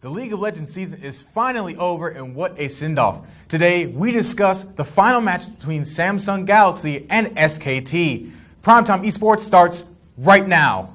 The League of Legends season is finally over, and what a send-off. Today, we discuss the final match between Samsung Galaxy and SKT. PrimeTime eSports starts right now.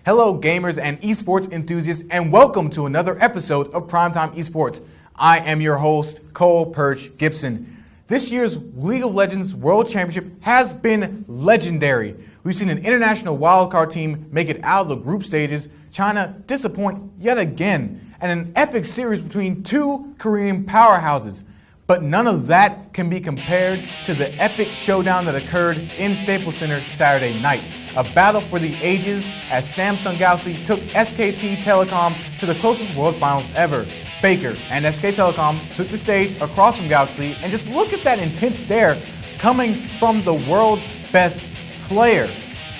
Hello gamers and esports enthusiasts, and welcome to another episode of Primetime Esports. I am your host, Cole Perch Gibson. This year's League of Legends World Championship has been legendary. We've seen an international wildcard team make it out of the group stages, China disappoint yet again, and an epic series between two Korean powerhouses. But none of that can be compared to the epic showdown that occurred in Staples Center Saturday night. A battle for the ages as Samsung Galaxy took SKT Telecom to the closest World Finals ever. Faker and SK Telecom took the stage across from Galaxy, and just look at that intense stare coming from the world's best player.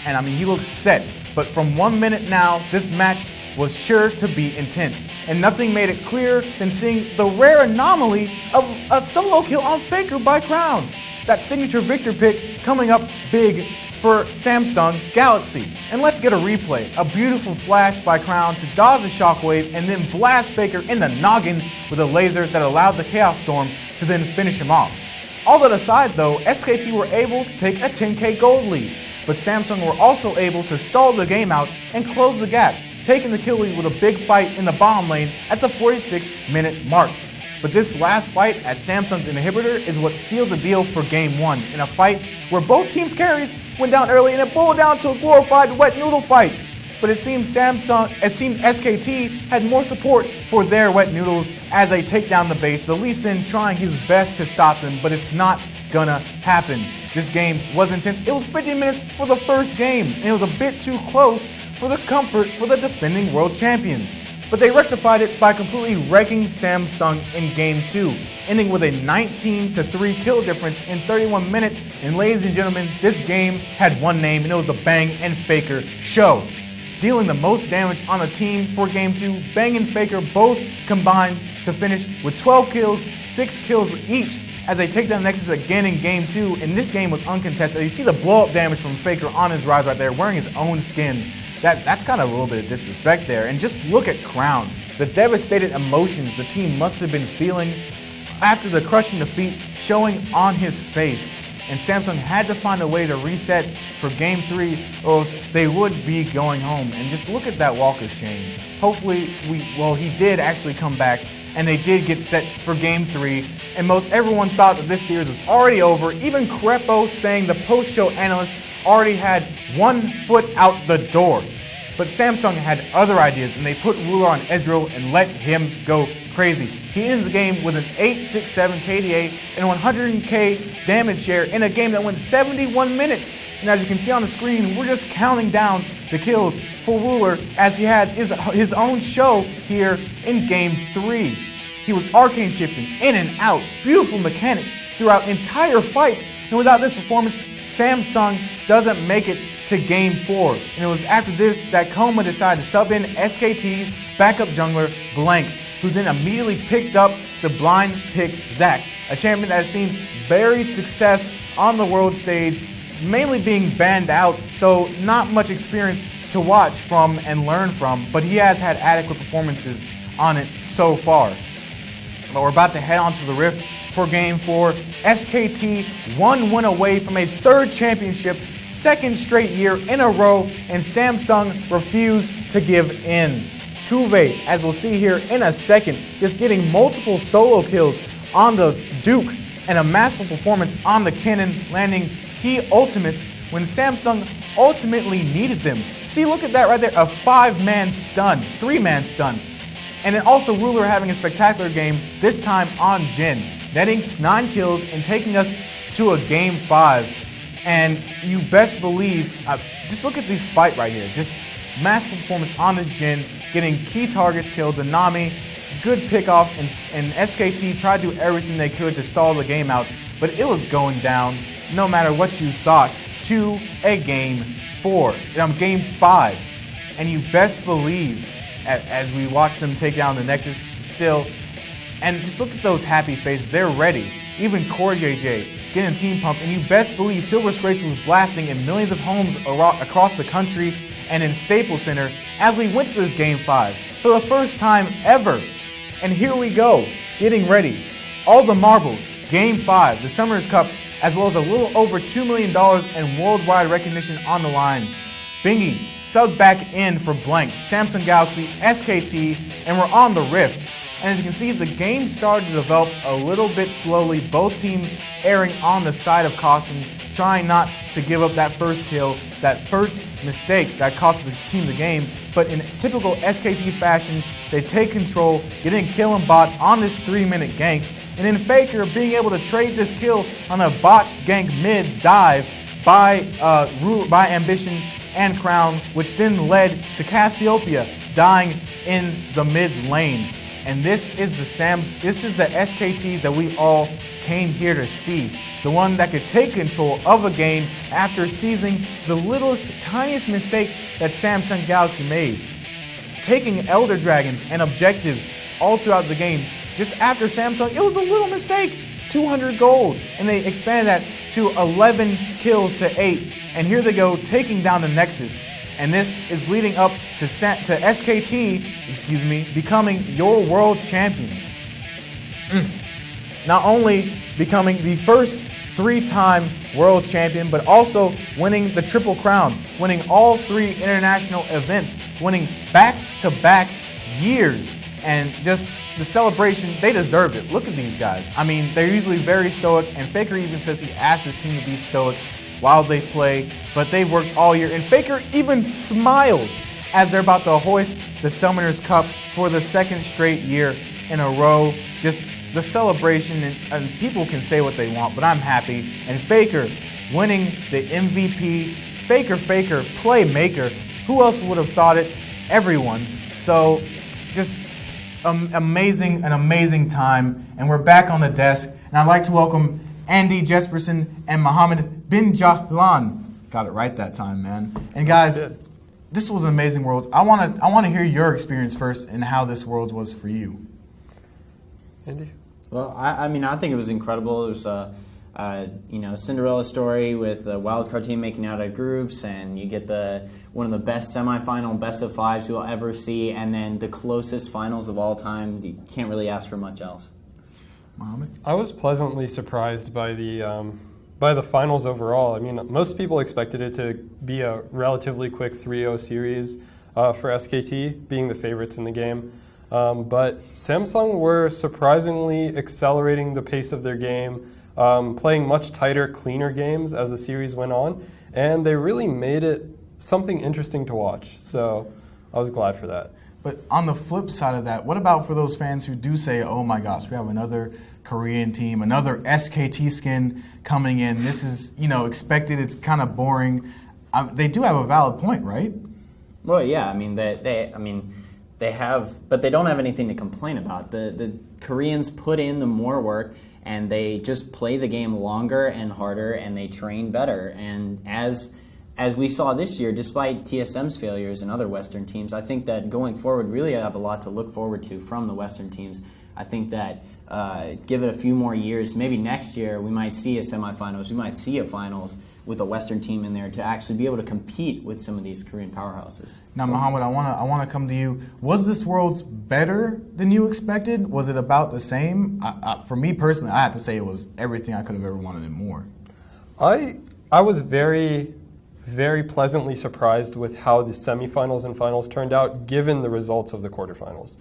And I mean, he looks set, but from 1 minute now, this match was sure to be intense, and nothing made it clearer than seeing the rare anomaly of a solo kill on Faker by Crown. That signature victor pick coming up big for Samsung Galaxy. And let's get a replay. A beautiful flash by Crown to dodge a shockwave and then blast Faker in the noggin with a laser that allowed the Chaos Storm to then finish him off. All that aside though, SKT were able to take a 10k gold lead, but Samsung were also able to stall the game out and close the gap, taking the kill lead with a big fight in the bottom lane at the 46-minute mark. But this last fight at Samsung's inhibitor is what sealed the deal for Game 1, in a fight where both teams' carries went down early and it boiled down to a glorified wet noodle fight. But it seemed SKT had more support for their wet noodles as they take down the base, the Lee Sin trying his best to stop them, but it's not gonna happen. This game was intense. It was 50 minutes for the first game, and it was a bit too close for the comfort for the defending world champions. But they rectified it by completely wrecking Samsung in Game 2, ending with a 19-3 kill difference in 31 minutes. And ladies and gentlemen, this game had one name, and it was the Bang and Faker Show. Dealing the most damage on the team for Game 2, Bang and Faker both combined to finish with 12 kills, 6 kills each, as they take down Nexus again in Game 2, and this game was uncontested. You see the blow-up damage from Faker on his rise right there, wearing his own skin. That's kind of a little bit of disrespect there. And just look at Crown. The devastated emotions the team must have been feeling after the crushing defeat showing on his face. And Samsung had to find a way to reset for Game 3, or else they would be going home. And just look at that walk of shame. Hopefully, he did actually come back, and they did get set for Game 3. And most everyone thought that this series was already over. Even Crepo, saying the post-show analyst, already had 1 foot out the door. But Samsung had other ideas, and they put Ruler on Ezreal and let him go crazy. He ended the game with an 867 KDA and 100k damage share in a game that went 71 minutes. And as you can see on the screen, we're just counting down the kills for Ruler as he has his own show here in Game 3. He was arcane shifting in and out, beautiful mechanics throughout entire fights, and without this performance, Samsung doesn't make it to Game 4. And it was after this that Coma decided to sub in SKT's backup jungler, Blank, who then immediately picked up the blind pick Zac, a champion that has seen varied success on the world stage, mainly being banned out, so not much experience to watch from and learn from, but he has had adequate performances on it so far. But we're about to head on to the Rift for Game 4. SKT 1 win away from a third championship, second straight year in a row, and Samsung refused to give in. Kuve, as we'll see here in a second, just getting multiple solo kills on the Duke and a massive performance on the Cannon, landing key ultimates when Samsung ultimately needed them. See, look at that right there, a 5-man stun, 3-man stun. And then also Ruler having a spectacular game, this time on Jhin, netting 9 kills and taking us to a Game 5. And you best believe, just look at this fight right here, just massive performance on this Jhin, getting key targets killed, the Nami, good pickoffs, and SKT tried to do everything they could to stall the game out, but it was going down, no matter what you thought, to a Game 5. And you best believe as we watch them take down the Nexus still. And just look at those happy faces. They're ready. Even Core JJ getting team pumped. And you best believe Silver Scrapes was blasting in millions of homes across the country and in Staples Center as we went to this Game 5 for the first time ever. And here we go, getting ready. All the marbles, Game 5, the Summoners Cup, as well as a little over $2 million in worldwide recognition on the line. Bingy subbed back in for blank, Samsung Galaxy, SKT, and we're on the Rift. And as you can see, the game started to develop a little bit slowly, both teams erring on the side of caution, trying not to give up that first kill, that first mistake that cost the team the game. But in typical SKT fashion, they take control, getting kill and bot on this 3-minute gank, and then Faker being able to trade this kill on a botched gank mid dive by Ambition and Crown, which then led to Cassiopeia dying in the mid lane. And this is the SKT that we all came here to see. The one that could take control of a game after seizing the littlest, tiniest mistake that Samsung Galaxy made. Taking Elder Dragons and objectives all throughout the game. Just after Samsung, it was a little mistake. 200 gold. And they expanded that to 11 kills to 8. And here they go, taking down the Nexus. And this is leading up to SKT, becoming your world champions. Not only becoming the first 3-time world champion, but also winning the Triple Crown, winning all 3 international events, winning back-to-back years. And just the celebration, they deserved it. Look at these guys. I mean, they're usually very stoic, and Faker even says he asked his team to be stoic while they play, but they worked all year. And Faker even smiled as they're about to hoist the Summoners Cup for the 2nd straight year in a row. Just the celebration, and people can say what they want, but I'm happy. And Faker winning the MVP. Faker, playmaker. Who else would have thought it? Everyone. So just an amazing time. And we're back on the desk. And I'd like to welcome Andy Jesperson and Mohammed Bin Jahlan. Got it right that time, man. And guys, this was an amazing Worlds. I want to hear your experience first and how this Worlds was for you. Andy? Well, I mean, I think it was incredible. It was a Cinderella story with the wildcard team making out of groups, and you get one of the best semifinal best of 5s you'll ever see, and then the closest finals of all time. You can't really ask for much else. Mohammed? I was pleasantly surprised by the finals overall. I mean, most people expected it to be a relatively quick 3-0 series for SKT, being the favorites in the game. But Samsung were surprisingly accelerating the pace of their game, playing much tighter, cleaner games as the series went on, and they really made it something interesting to watch. So I was glad for that. But on the flip side of that, what about for those fans who do say, oh my gosh, we have another Korean team, another SKT skin coming in. This is, expected. It's kind of boring. They do have a valid point, right? Well, yeah. I mean, they have, but they don't have anything to complain about. The Koreans put in the more work, and they just play the game longer and harder, and they train better. And as we saw this year, despite TSM's failures and other Western teams, I think that going forward, really have a lot to look forward to from the Western teams. I think that give it a few more years, maybe next year, we might see a semifinals, we might see a finals with a Western team in there to actually be able to compete with some of these Korean powerhouses. Now, Mohammed, I want to come to you. Was this Worlds better than you expected? Was it about the same? For me personally, I have to say it was everything I could have ever wanted and more. I was very, very pleasantly surprised with how the semifinals and finals turned out, given the results of the quarterfinals.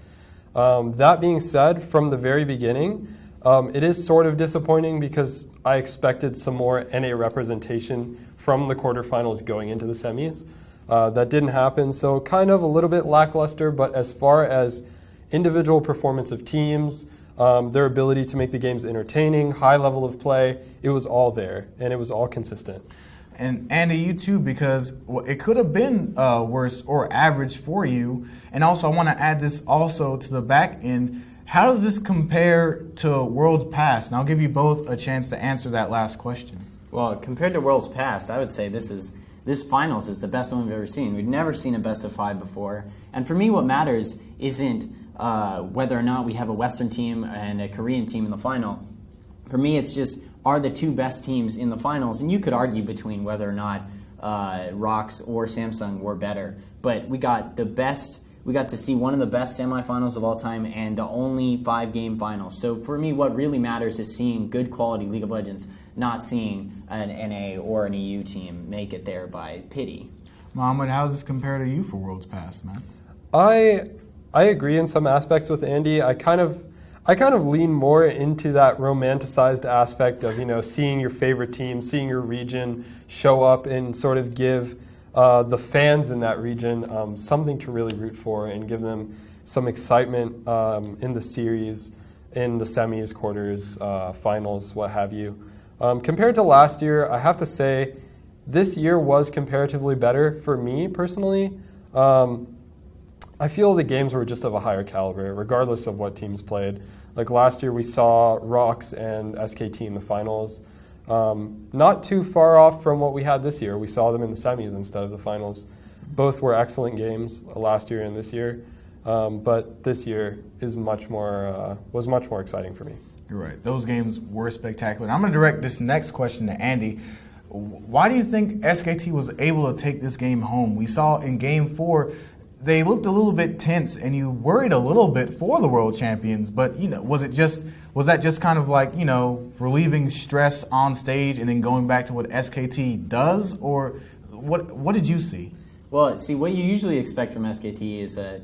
That being said, from the very beginning, it is sort of disappointing because I expected some more NA representation from the quarterfinals going into the semis. That didn't happen, so kind of a little bit lackluster, but as far as individual performance of teams, their ability to make the games entertaining, high level of play, it was all there, and it was all consistent. And Andy, you too, because it could have been worse or average for you. And also, I want to add this also to the back end. How does this compare to Worlds Past? And I'll give you both a chance to answer that last question. Well, compared to Worlds Past, I would say this is this finals is the best one we've ever seen. We've never seen a best of 5 before. And for me, what matters isn't whether or not we have a Western team and a Korean team in the final. For me, it's just, are the two best teams in the finals? And you could argue between whether or not ROX or Samsung were better. But we got to see one of the best semifinals of all time and the only 5-game finals. So for me, what really matters is seeing good quality League of Legends, not seeing an NA or an EU team make it there by pity. Mohammed, how does this compare to you for Worlds Past, man? I agree in some aspects with Andy. I kind of lean more into that romanticized aspect of, seeing your favorite team, seeing your region show up and sort of give the fans in that region something to really root for and give them some excitement in the series, in the semis, quarters, finals, what have you. Compared to last year, I have to say this year was comparatively better for me personally. I feel the games were just of a higher caliber, regardless of what teams played. Like last year, we saw ROX and SKT in the finals. Not too far off from what we had this year. We saw them in the semis instead of the finals. Both were excellent games last year and this year, but this year was much more exciting for me. You're right. Those games were spectacular. And I'm going to direct this next question to Andy. Why do you think SKT was able to take this game home? We saw in Game 4, they looked a little bit tense, and you worried a little bit for the world champions. But was that just kind of like relieving stress on stage and then going back to what SKT does, or what did you see? Well, see, what you usually expect from SKT is a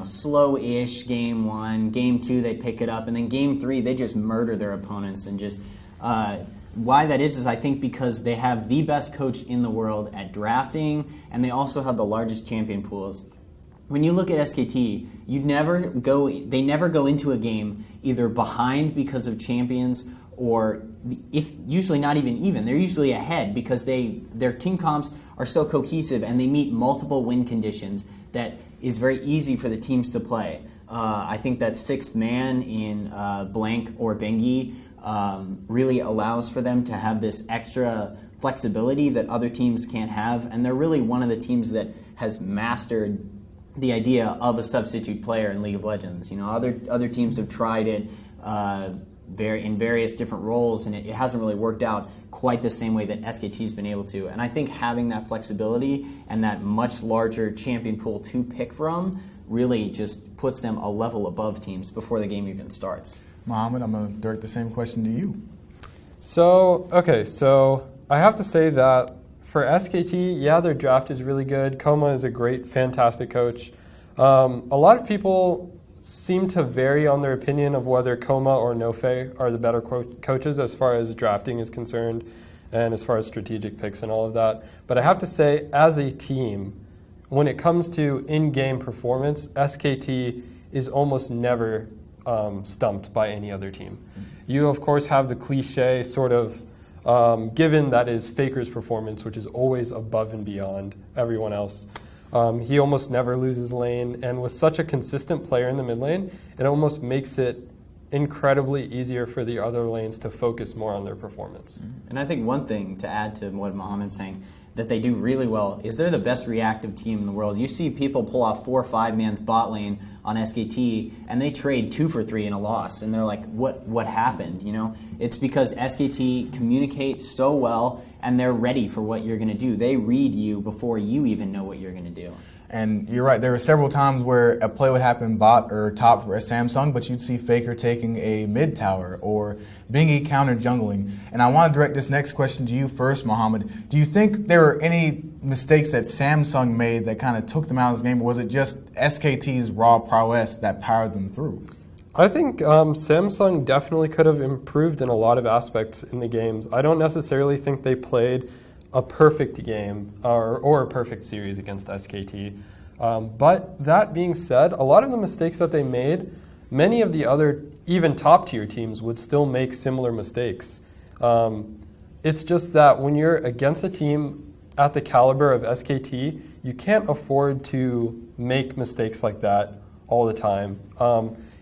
slow-ish Game 1, Game 2 they pick it up, and then Game 3 they just murder their opponents and just. Why that is I think because they have the best coach in the world at drafting, and they also have the largest champion pools. When you look at SKT, they never go into a game either behind because of champions, or usually not even. They're usually ahead because their team comps are so cohesive and they meet multiple win conditions that is very easy for the teams to play. I think that 6th man in Blank or Bengi really allows for them to have this extra flexibility that other teams can't have, and they're really one of the teams that has mastered the idea of a substitute player in League of Legends. Other teams have tried it in various different roles, and it hasn't really worked out quite the same way that SKT's been able to. And I think having that flexibility and that much larger champion pool to pick from really just puts them a level above teams before the game even starts. Mohammed, I'm going to direct the same question to you. So I have to say that for SKT, their draft is really good. Koma is a great, fantastic coach. A lot of people seem to vary on their opinion of whether Koma or Nofe are the better coaches as far as drafting is concerned and as far as strategic picks and all of that. But I have to say, as a team, when it comes to in-game performance, SKT is almost never stumped by any other team. You, of course, have the cliche sort of given that is Faker's performance, which is always above and beyond everyone else. He almost never loses lane, and with such a consistent player in the mid lane, it almost makes it incredibly easier for the other lanes to focus more on their performance. And I think one thing to add to what Mohammed's saying that they do really well is they're the best reactive team in the world. You see people pull off 4 or 5 man's bot lane on SKT, and they trade 2 for 3 in a loss, and they're like, what happened? It's because SKT communicate so well, and they're ready for what you're going to do. They read you before you even know what you're going to do. And you're right, there were several times where a play would happen bot or top for a Samsung, but you'd see Faker taking a mid tower or Bingy counter jungling. And I want to direct this next question to you first, Mohammed. Do you think there were any mistakes that Samsung made that kind of took them out of this game, or was it just SKT's raw prowess that powered them through? I think Samsung definitely could have improved in a lot of aspects in the games. I don't necessarily think they played a perfect game or a perfect series against SKT. But that being said, a lot of the mistakes that they made, many of the other even top-tier teams would still make similar mistakes. It's just that when you're against a team at the caliber of SKT, you can't afford to make mistakes like that all the time.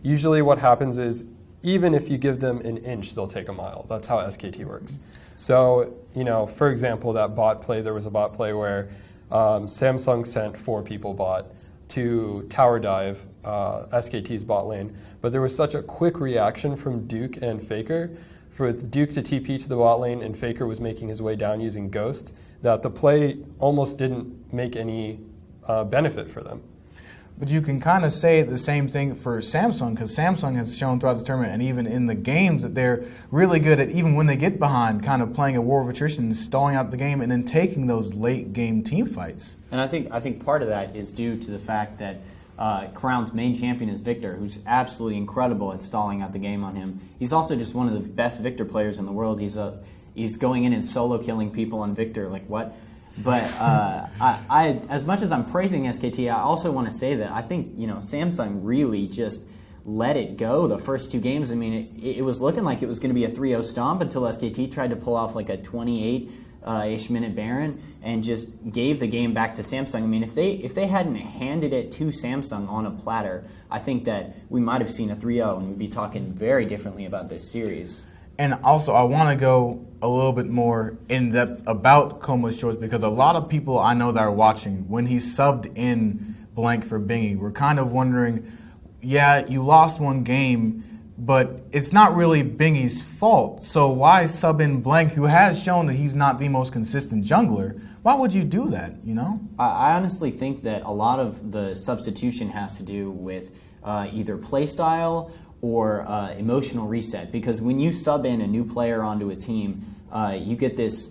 Usually what happens is even if you give them an inch, they'll take a mile. That's how SKT works. So, for example, that bot play, there was a bot play where Samsung sent 4 people bot to tower dive SKT's bot lane, but there was such a quick reaction from Duke and Faker for Duke to TP to the bot lane, and Faker was making his way down using Ghost, that the play almost didn't make any benefit for them. But you can kind of say the same thing for Samsung, because Samsung has shown throughout the tournament and even in the games that they're really good at, even when they get behind, kind of playing a war of attrition, stalling out the game, and then taking those late game team fights. And I think part of that is due to the fact that Crown's main champion is Victor, who's absolutely incredible at stalling out the game on him. He's also just one of the best Victor players in the world. He's going in and solo killing people on Victor, like what? But I, as much as I'm praising SKT, I also want to say that I think Samsung really just let it go the first 2 games. I mean, it was looking like it was going to be a 3-0 stomp until SKT tried to pull off like a 28-ish minute Baron and just gave the game back to Samsung. I mean, if they hadn't handed it to Samsung on a platter, I think that we might have seen a 3-0 and we'd be talking very differently about this series. And also, I want to go a little bit more in depth about Coma's choice, because a lot of people I know that are watching, when he subbed in Blank for Bingy, were kind of wondering, yeah, you lost 1 game, but it's not really Bingy's fault. So why sub in Blank, who has shown that he's not the most consistent jungler? Why would you do that, I honestly think that a lot of the substitution has to do with either playstyle or emotional reset, because when you sub in a new player onto a team, you get this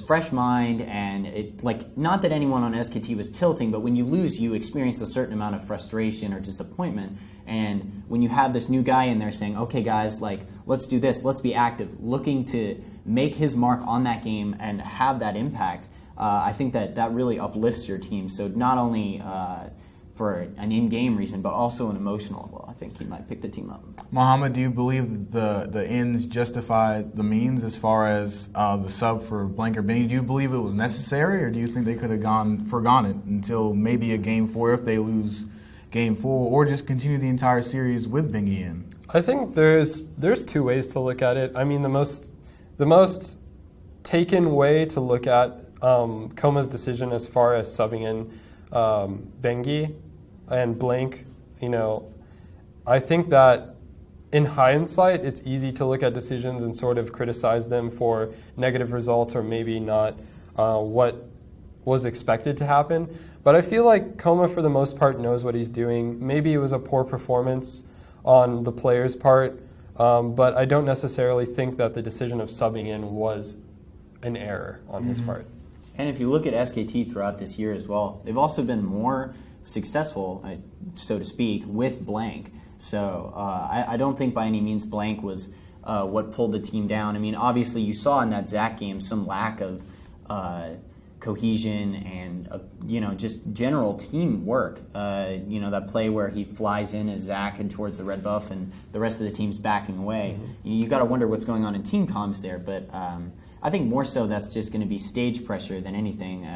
fresh mind, and it, like, not that anyone on SKT was tilting, but when you lose, you experience a certain amount of frustration or disappointment. And when you have this new guy in there saying, okay guys, like, let's do this, let's be active, looking to make his mark on that game and have that impact, I think that really uplifts your team. So not only for an in-game reason, but also an emotional level, I think he might pick the team up. Mohammed, do you believe that the ends justify the means as far as the sub for Blank or Bingy? Do you believe it was necessary, or do you think they could have forgone it until maybe a Game 4 if they lose Game 4, or just continue the entire series with Bingy in? I think there's 2 ways to look at it. I mean, the most taken way to look at Coma's decision as far as subbing in Bingy and Blank, I think that in hindsight, it's easy to look at decisions and sort of criticize them for negative results or maybe not what was expected to happen. But I feel like Coma, for the most part, knows what he's doing. Maybe it was a poor performance on the player's part, but I don't necessarily think that the decision of subbing in was an error on his part. And if you look at SKT throughout this year as well, they've also been more successful, so to speak, with Blank. So I don't think by any means Blank was what pulled the team down. I mean, obviously you saw in that Zac game some lack of cohesion and just general teamwork. That play where he flies in as Zac and towards the red buff and the rest of the team's backing away. You got to wonder what's going on in team comms there, but I think more so that's just going to be stage pressure than anything.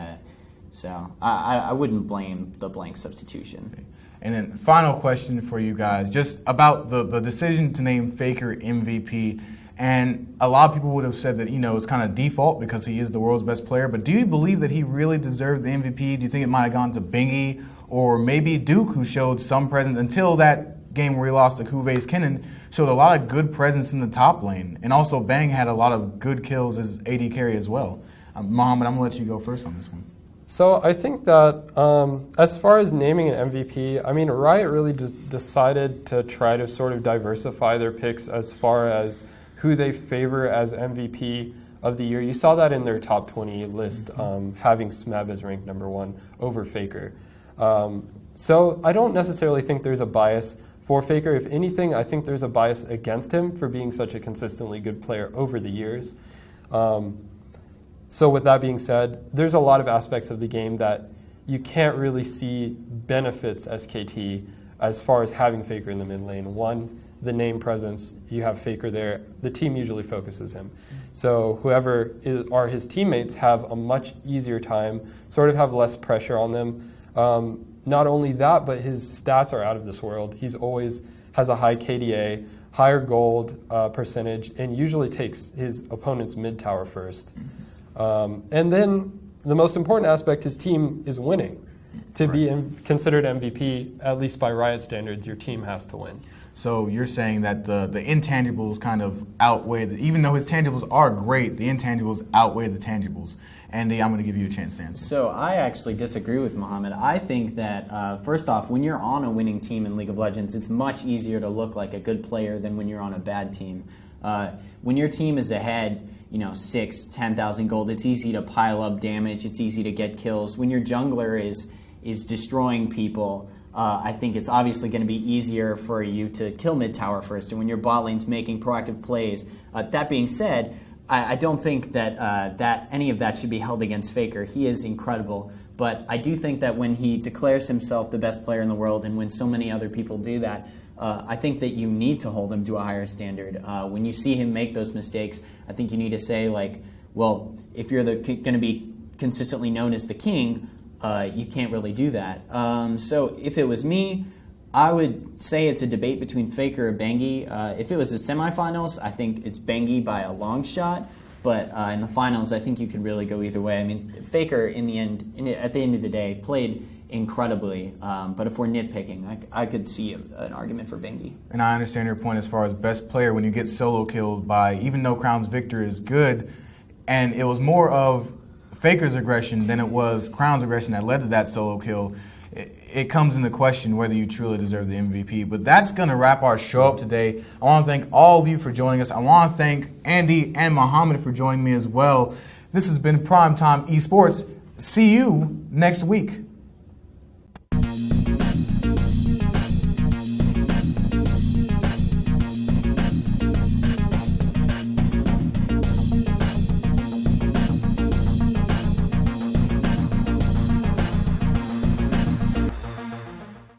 So I wouldn't blame the Blank substitution. And then final question for you guys, just about the decision to name Faker MVP. And a lot of people would have said that, it's kind of default because he is the world's best player. But do you believe that he really deserved the MVP? Do you think it might have gone to Bingy or maybe Duke, who showed some presence until that game where he lost to Kuve's Kennen, showed a lot of good presence in the top lane. And also Bang had a lot of good kills as AD carry as well. Mohammed, I'm going to let you go first on this one. So I think that as far as naming an MVP, I mean, Riot really just decided to try to sort of diversify their picks as far as who they favor as MVP of the year. You saw that in their top 20 list, having Smeb as ranked #1 over Faker. So I don't necessarily think there's a bias for Faker. If anything, I think there's a bias against him for being such a consistently good player over the years. So with that being said, there's a lot of aspects of the game that you can't really see benefits SKT as far as having Faker in the mid lane. One, the name presence, you have Faker there, the team usually focuses him. So whoever are his teammates have a much easier time, sort of have less pressure on them. Not only that, but his stats are out of this world. He's always has a high KDA. higher gold percentage, and usually takes his opponent's mid tower first. And then the most important aspect, his team is winning. To be considered MVP, at least by Riot standards, your team has to win. So you're saying that the intangibles kind of outweigh, even though his tangibles are great, the intangibles outweigh the tangibles. Andy, I'm going to give you a chance to answer. So I actually disagree with Mohammed. I think that, first off, when you're on a winning team in League of Legends, it's much easier to look like a good player than when you're on a bad team. When your team is ahead, 10,000 gold, it's easy to pile up damage, it's easy to get kills. When your jungler is destroying people, I think it's obviously going to be easier for you to kill mid tower first, and when your bot lane's making proactive plays. That being said, I don't think that any of that should be held against Faker. He is incredible, but I do think that when he declares himself the best player in the world, and when so many other people do that, I think that you need to hold him to a higher standard. When you see him make those mistakes, I think you need to say, well, if you're going to be consistently known as the king, you can't really do that. So if it was me, I would say it's a debate between Faker or Bengi. If it was the semifinals, I think it's Bengi by a long shot. But in the finals, I think you could really go either way. I mean, Faker, at the end of the day, played incredibly. But if we're nitpicking, I could see an argument for Bengi. And I understand your point as far as best player when you get solo killed by, even though Crown's Victor is good, and it was more of Faker's aggression than it was Crown's aggression that led to that solo kill. It comes into question whether you truly deserve the MVP. But that's going to wrap our show up today. I want to thank all of you for joining us. I want to thank Andy and Mohammed for joining me as well. This has been PrimeTime Esports. See you next week.